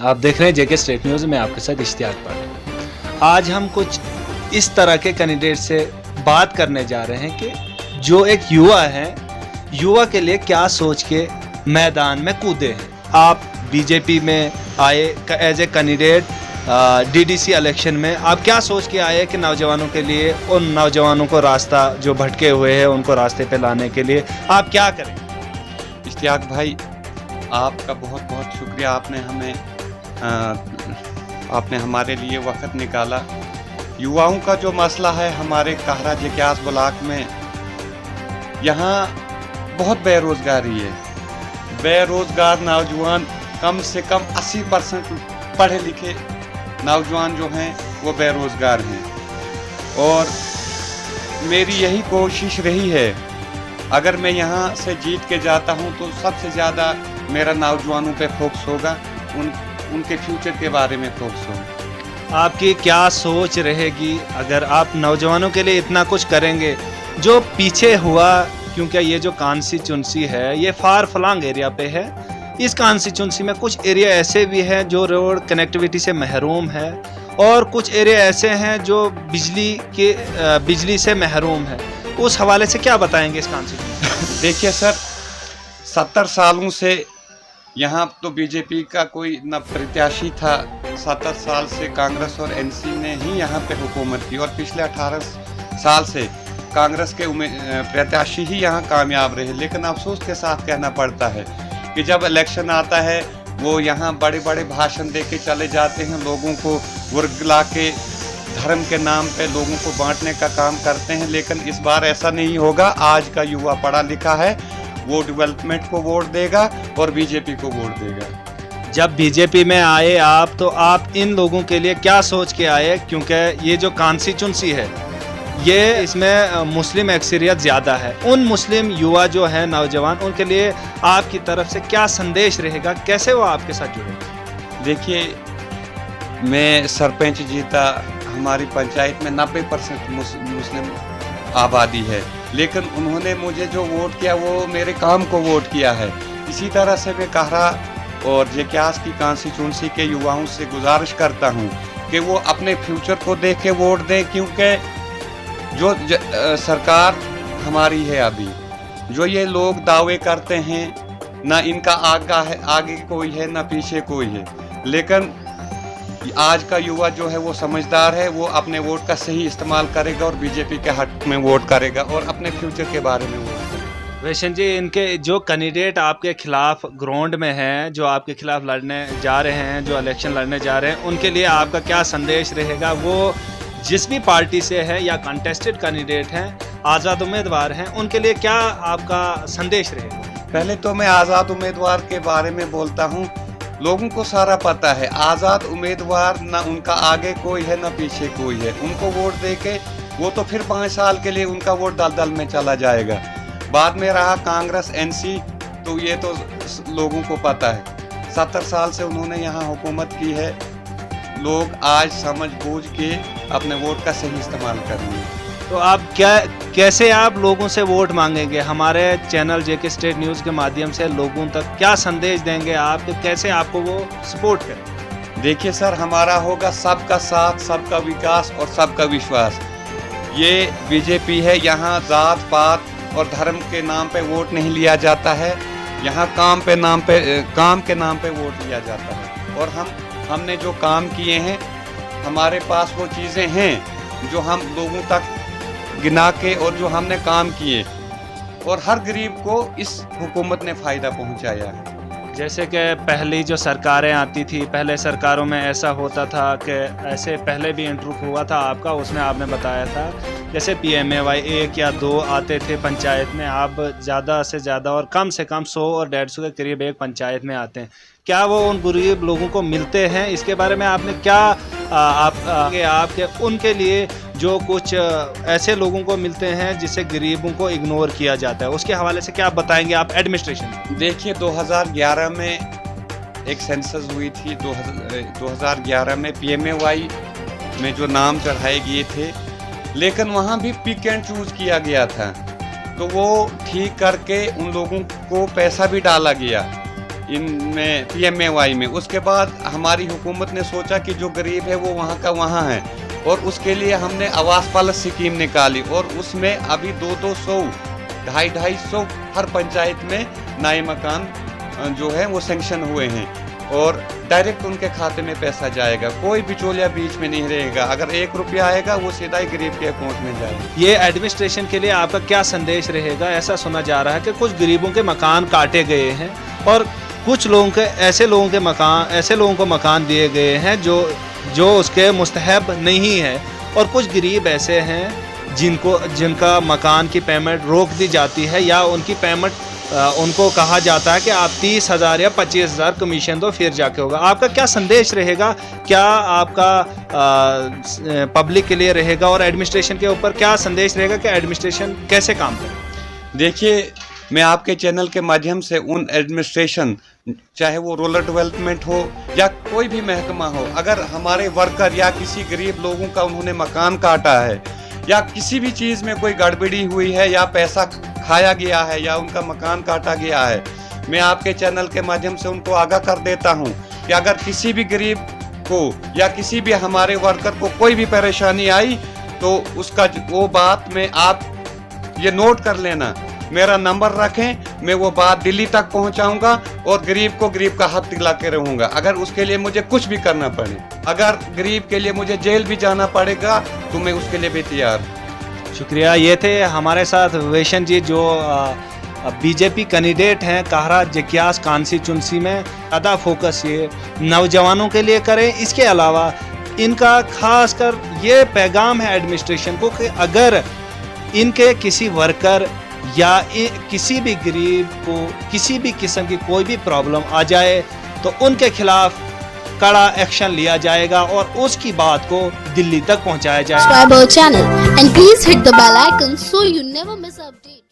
आप देख रहे हैं जेके स्टेट न्यूज़ में आपके साथ इश्तियाक पाटिल। आज हम कुछ इस तरह के कैंडिडेट से बात करने जा रहे हैं कि जो एक युवा है, युवा के लिए क्या सोच के मैदान में कूदे हैं। आप बीजेपी में आए as a candidate DDC election में, आप क्या सोच के आए कि नौजवानों के लिए, उन नौजवानों को रास्ता जो भटके हुए हैं उनको रास्ते पे लाने के लिए आप क्या करें? इश्तियाक भाई, आपका बहुत बहुत शुक्रिया। आपने हमारे लिए वक्त निकाला। युवाओं का जो मसला है हमारे कहरा जक्यास ब्लॉक में, यहाँ बहुत बेरोज़गारी है। बेरोज़गार नौजवान कम से कम 80% पढ़े लिखे नौजवान जो हैं वो बेरोज़गार हैं। और मेरी यही कोशिश रही है, अगर मैं यहाँ से जीत के जाता हूँ तो सबसे ज़्यादा मेरा नौजवानों पे फोकस होगा, उनके फ्यूचर के बारे में फोकस होगा। आपकी क्या सोच रहेगी अगर आप नौजवानों के लिए इतना कुछ करेंगे? जो पीछे हुआ, क्योंकि ये जो कॉन्स्टिट्यूंसी है ये फार फ्लंग एरिया पे है। इस कॉन्स्टिट्यूंसी में कुछ एरिया ऐसे भी हैं जो रोड कनेक्टिविटी से महरूम है, और कुछ एरिया ऐसे हैं जो बिजली से महरूम है। उस हवाले से क्या बताएंगे इस कॉन्स्टिट्यूंसी? देखिए सर, 70 सालों से यहाँ तो बीजेपी का कोई न प्रत्याशी था। 70 साल से कांग्रेस और एनसी ने ही यहाँ पे हुकूमत की, और पिछले 18 साल से कांग्रेस के प्रत्याशी ही यहाँ कामयाब रहे। लेकिन अफसोस के साथ कहना पड़ता है कि जब इलेक्शन आता है वो यहाँ बड़े बड़े भाषण दे के चले जाते हैं, लोगों को वर्गला के धर्म के नाम पे लोगों को बांटने का काम करते हैं। लेकिन इस बार ऐसा नहीं होगा। आज का युवा पढ़ा लिखा है, वो डेवलपमेंट को वोट देगा और बीजेपी को वोट देगा। जब बीजेपी में आए आप, तो आप इन लोगों के लिए क्या सोच के आए? क्योंकि ये जो कॉन्स्टिट्यूंसी है ये इसमें मुस्लिम अक्सरियत ज़्यादा है। उन मुस्लिम युवा जो है नौजवान, उनके लिए आपकी तरफ से क्या संदेश रहेगा? कैसे वो आपके साथ जुड़ेंगे? देखिए, मैं सरपंच जीता, हमारी पंचायत में 90% मुस्लिम आबादी है, लेकिन उन्होंने मुझे जो वोट किया वो मेरे काम को वोट किया है। इसी तरह से मैं कहरा और जक्यास की कॉन्स्टिट्यूंसी के युवाओं से गुजारिश करता हूँ कि वो अपने फ्यूचर को देख के वोट दें, क्योंकि जो सरकार हमारी है अभी, जो ये लोग दावे करते हैं, ना इनका आगे कोई है ना पीछे कोई है। लेकिन आज का युवा जो है वो समझदार है, वो अपने वोट का सही इस्तेमाल करेगा और बीजेपी के हक में वोट करेगा और अपने फ्यूचर के बारे में वोट करेगा। वैशन जी, इनके जो कैंडिडेट आपके खिलाफ ग्राउंड में हैं, जो आपके खिलाफ लड़ने जा रहे हैं, जो इलेक्शन लड़ने जा रहे हैं, उनके लिए आपका क्या संदेश रहेगा? वो जिस भी पार्टी से है या कंटेस्टेड कैंडिडेट हैं, आज़ाद उम्मीदवार हैं, उनके लिए क्या आपका संदेश रहेगा? पहले तो मैं आज़ाद उम्मीदवार के बारे में बोलता हूँ। लोगों को सारा पता है, आज़ाद उम्मीदवार ना उनका आगे कोई है ना पीछे कोई है। उनको वोट दे के वो तो फिर 5 साल के लिए उनका वोट दलदल में चला जाएगा। बाद में रहा कांग्रेस एनसी, तो ये तो लोगों को पता है। 70 साल से उन्होंने यहाँ हुकूमत की है। लोग आज समझ बूझ के अपने वोट का सही इस्तेमाल करेंगे। तो आप कैसे आप लोगों से वोट मांगेंगे? हमारे चैनल जेके स्टेट न्यूज़ के माध्यम से लोगों तक क्या संदेश देंगे आप कि कैसे आपको वो सपोर्ट करें? देखिए सर, हमारा होगा सबका साथ, सबका विकास और सबका विश्वास। ये बीजेपी है, यहाँ जात पात और धर्म के नाम पे वोट नहीं लिया जाता है। यहाँ काम के नाम पे वोट लिया जाता है। और हमने जो काम किए हैं, हमारे पास वो चीज़ें हैं जो हम लोगों तक गिना के, और जो हमने काम किए, और हर गरीब को इस हुकूमत ने फ़ायदा पहुंचाया है। जैसे कि पहली जो सरकारें आती थी, पहले सरकारों में ऐसा होता था कि ऐसे पहले भी इंटरव्यू हुआ था आपका, उसमें आपने बताया था जैसे PMAY 1 या 2 आते थे पंचायत में, आप ज़्यादा से ज़्यादा और कम से कम 100 और 150 के करीब एक पंचायत में आते हैं। क्या वो उन गरीब लोगों को मिलते हैं? इसके बारे में आपने क्या आपके उनके लिए जो कुछ ऐसे लोगों को मिलते हैं जिससे गरीबों को इग्नोर किया जाता है, उसके हवाले से क्या आप बताएंगे आप एडमिनिस्ट्रेशन? देखिए, 2011 में एक सेंसस हुई थी। 2011 में PMAY में जो नाम चढ़ाए गए थे, लेकिन वहाँ भी पिक एंड चूज किया गया था। तो वो ठीक करके उन लोगों को पैसा भी डाला गया। इनमें PMAY में। उसके बाद हमारी हुकूमत ने सोचा कि जो गरीब है वो वहाँ का वहाँ है, और उसके लिए हमने आवास प्लस स्कीम निकाली, और उसमें अभी 200 250 हर पंचायत में नए मकान जो है वो सेंक्शन हुए हैं, और डायरेक्ट उनके खाते में पैसा जाएगा, कोई बिचौलिया बीच में नहीं रहेगा। अगर 1 रुपया आएगा वो सीधा ही गरीब के अकाउंट में जाएगा। ये एडमिनिस्ट्रेशन के लिए आपका क्या संदेश रहेगा? ऐसा सुना जा रहा है कि कुछ गरीबों के मकान काटे गए हैं और कुछ लोगों के ऐसे लोगों को मकान दिए गए हैं जो उसके मुस्तहब नहीं है, और कुछ गरीब ऐसे हैं जिनका मकान की पेमेंट रोक दी जाती है, या उनकी पेमेंट उनको कहा जाता है कि आप 30,000 या 25,000 कमीशन दो फिर जाके होगा। आपका क्या संदेश रहेगा? क्या आपका पब्लिक के लिए रहेगा, और एडमिनिस्ट्रेशन के ऊपर क्या संदेश रहेगा कि एडमिनिस्ट्रेशन कैसे काम करे? देखिए, मैं आपके चैनल के माध्यम से उन एडमिनिस्ट्रेशन, चाहे वो रूरल डेवलपमेंट हो या कोई भी महकमा हो, अगर हमारे वर्कर या किसी गरीब लोगों का उन्होंने मकान काटा है, या किसी भी चीज़ में कोई गड़बड़ी हुई है, या पैसा खाया गया है, या उनका मकान काटा गया है, मैं आपके चैनल के माध्यम से उनको आगाह कर देता हूं कि अगर किसी भी गरीब को या किसी भी हमारे वर्कर को कोई भी परेशानी आई तो उसका वो बात में आप ये नोट कर लेना, मेरा नंबर रखें, मैं वो बात दिल्ली तक पहुंचाऊंगा और गरीब को गरीब का हक दिला के रहूंगा। अगर उसके लिए मुझे कुछ भी करना पड़े, अगर गरीब के लिए मुझे जेल भी जाना पड़ेगा तो मैं उसके लिए भी तैयार हूँ। शुक्रिया। ये थे हमारे साथ वेशन जी, जो बीजेपी कैंडिडेट हैं काहरा जकियास कॉन्स्टिट्यूंसी में। ज़्यादा फोकस ये नौजवानों के लिए करें। इसके अलावा इनका खासकर ये पैगाम है एडमिनिस्ट्रेशन को कि अगर इनके किसी वर्कर या किसी भी गरीब को किसी भी किस्म की कोई भी प्रॉब्लम आ जाए तो उनके खिलाफ कड़ा एक्शन लिया जाएगा और उसकी बात को दिल्ली तक पहुंचाया जाएगा। Subscribe our channel and please hit the bell icon so you never miss an update.